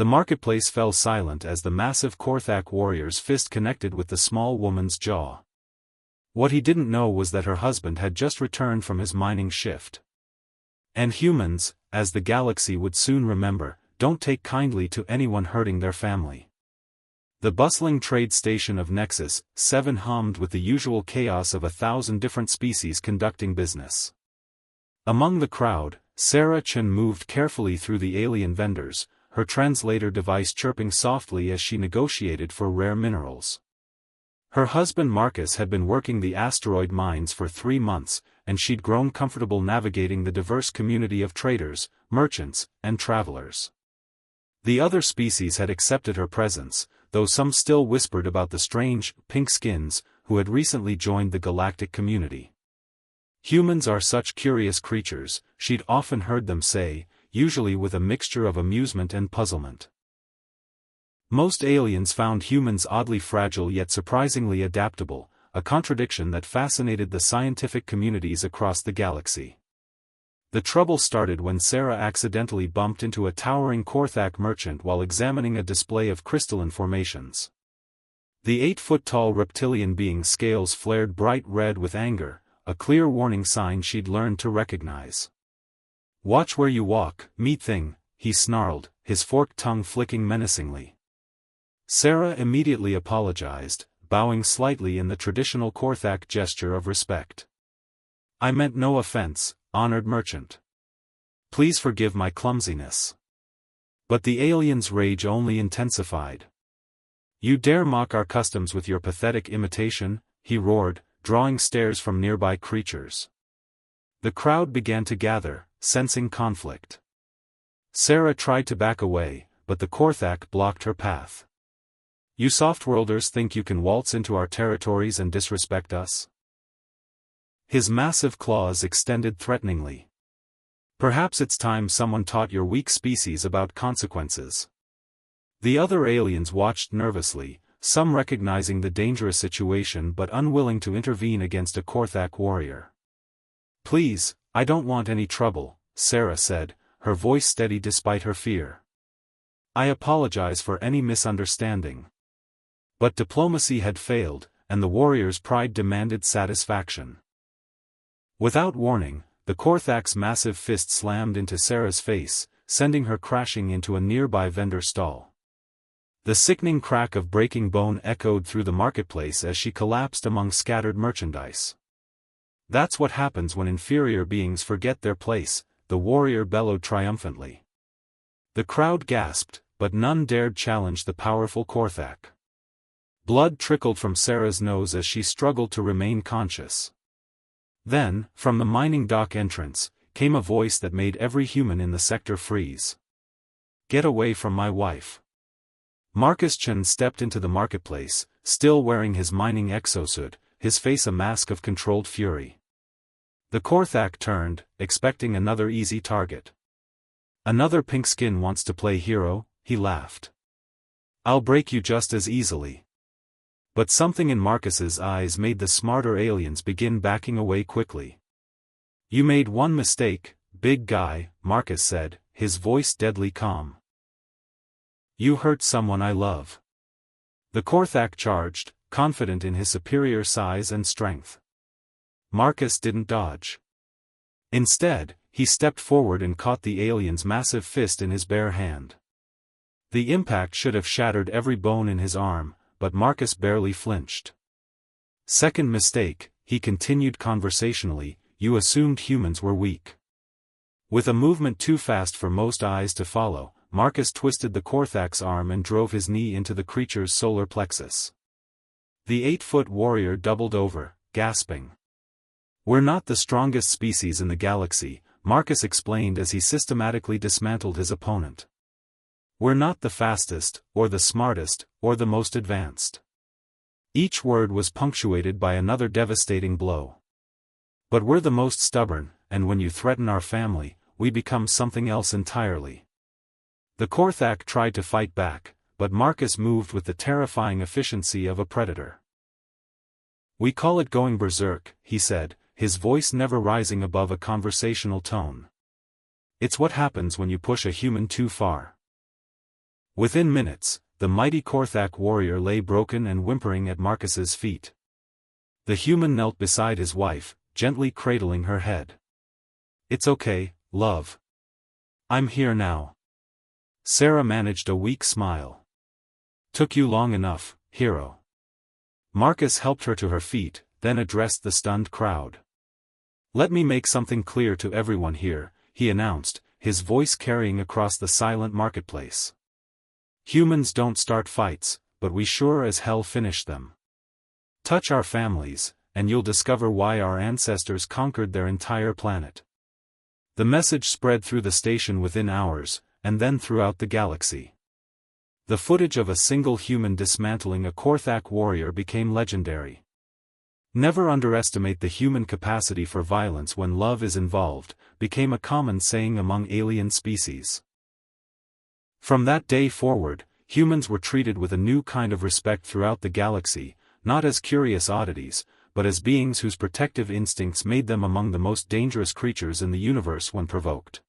The marketplace fell silent as the massive Korthak warrior's fist connected with the small woman's jaw. What he didn't know was that her husband had just returned from his mining shift. And humans, as the galaxy would soon remember, don't take kindly to anyone hurting their family. The bustling trade station of Nexus 7 hummed with the usual chaos of 1,000 different species conducting business. Among the crowd, Sarah Chen moved carefully through the alien vendors, her translator device chirping softly as she negotiated for rare minerals. Her husband Marcus had been working the asteroid mines for 3 months, and she'd grown comfortable navigating the diverse community of traders, merchants, and travelers. The other species had accepted her presence, though some still whispered about the strange, pink skins, who had recently joined the galactic community. Humans are such curious creatures, she'd often heard them say, usually with a mixture of amusement and puzzlement. Most aliens found humans oddly fragile yet surprisingly adaptable, a contradiction that fascinated the scientific communities across the galaxy. The trouble started when Sarah accidentally bumped into a towering Korthak merchant while examining a display of crystalline formations. The 8-foot-tall reptilian being's scales flared bright red with anger, a clear warning sign she'd learned to recognize. "Watch where you walk, meat thing," he snarled, his forked tongue flicking menacingly. Sarah immediately apologized, bowing slightly in the traditional Korthak gesture of respect. "I meant no offense, honored merchant. Please forgive my clumsiness." But the alien's rage only intensified. "You dare mock our customs with your pathetic imitation?" he roared, drawing stares from nearby creatures. The crowd began to gather, sensing conflict. Sarah tried to back away, but the Korthak blocked her path. "You softworlders think you can waltz into our territories and disrespect us?" His massive claws extended threateningly. "Perhaps it's time someone taught your weak species about consequences." The other aliens watched nervously, some recognizing the dangerous situation but unwilling to intervene against a Korthak warrior. "Please, I don't want any trouble," Sarah said, her voice steady despite her fear. "I apologize for any misunderstanding." But diplomacy had failed, and the warrior's pride demanded satisfaction. Without warning, the Korthak's massive fist slammed into Sarah's face, sending her crashing into a nearby vendor stall. The sickening crack of breaking bone echoed through the marketplace as she collapsed among scattered merchandise. "That's what happens when inferior beings forget their place," the warrior bellowed triumphantly. The crowd gasped, but none dared challenge the powerful Korthak. Blood trickled from Sarah's nose as she struggled to remain conscious. Then, from the mining dock entrance, came a voice that made every human in the sector freeze. "Get away from my wife." Marcus Chen stepped into the marketplace, still wearing his mining exosuit, his face a mask of controlled fury. The Korthak turned, expecting another easy target. "Another pink skin wants to play hero," he laughed. "I'll break you just as easily." But something in Marcus's eyes made the smarter aliens begin backing away quickly. "You made one mistake, big guy," Marcus said, his voice deadly calm. "You hurt someone I love." The Korthak charged, confident in his superior size and strength. Marcus didn't dodge. Instead, he stepped forward and caught the alien's massive fist in his bare hand. The impact should have shattered every bone in his arm, but Marcus barely flinched. "Second mistake," he continued conversationally, "you assumed humans were weak." With a movement too fast for most eyes to follow, Marcus twisted the Korthak's arm and drove his knee into the creature's solar plexus. The 8-foot warrior doubled over, gasping. "We're not the strongest species in the galaxy," Marcus explained as he systematically dismantled his opponent. "We're not the fastest, or the smartest, or the most advanced." Each word was punctuated by another devastating blow. "But we're the most stubborn, and when you threaten our family, we become something else entirely." The Korthak tried to fight back, but Marcus moved with the terrifying efficiency of a predator. "We call it going berserk," he said, his voice never rising above a conversational tone. "It's what happens when you push a human too far." Within minutes, the mighty Korthak warrior lay broken and whimpering at Marcus's feet. The human knelt beside his wife, gently cradling her head. "It's okay, love. I'm here now." Sarah managed a weak smile. "Took you long enough, hero." Marcus helped her to her feet, then addressed the stunned crowd. "Let me make something clear to everyone here," he announced, his voice carrying across the silent marketplace. "Humans don't start fights, but we sure as hell finish them. Touch our families, and you'll discover why our ancestors conquered their entire planet." The message spread through the station within hours, and then throughout the galaxy. The footage of a single human dismantling a Korthak warrior became legendary. "Never underestimate the human capacity for violence when love is involved," became a common saying among alien species. From that day forward, humans were treated with a new kind of respect throughout the galaxy, not as curious oddities, but as beings whose protective instincts made them among the most dangerous creatures in the universe when provoked.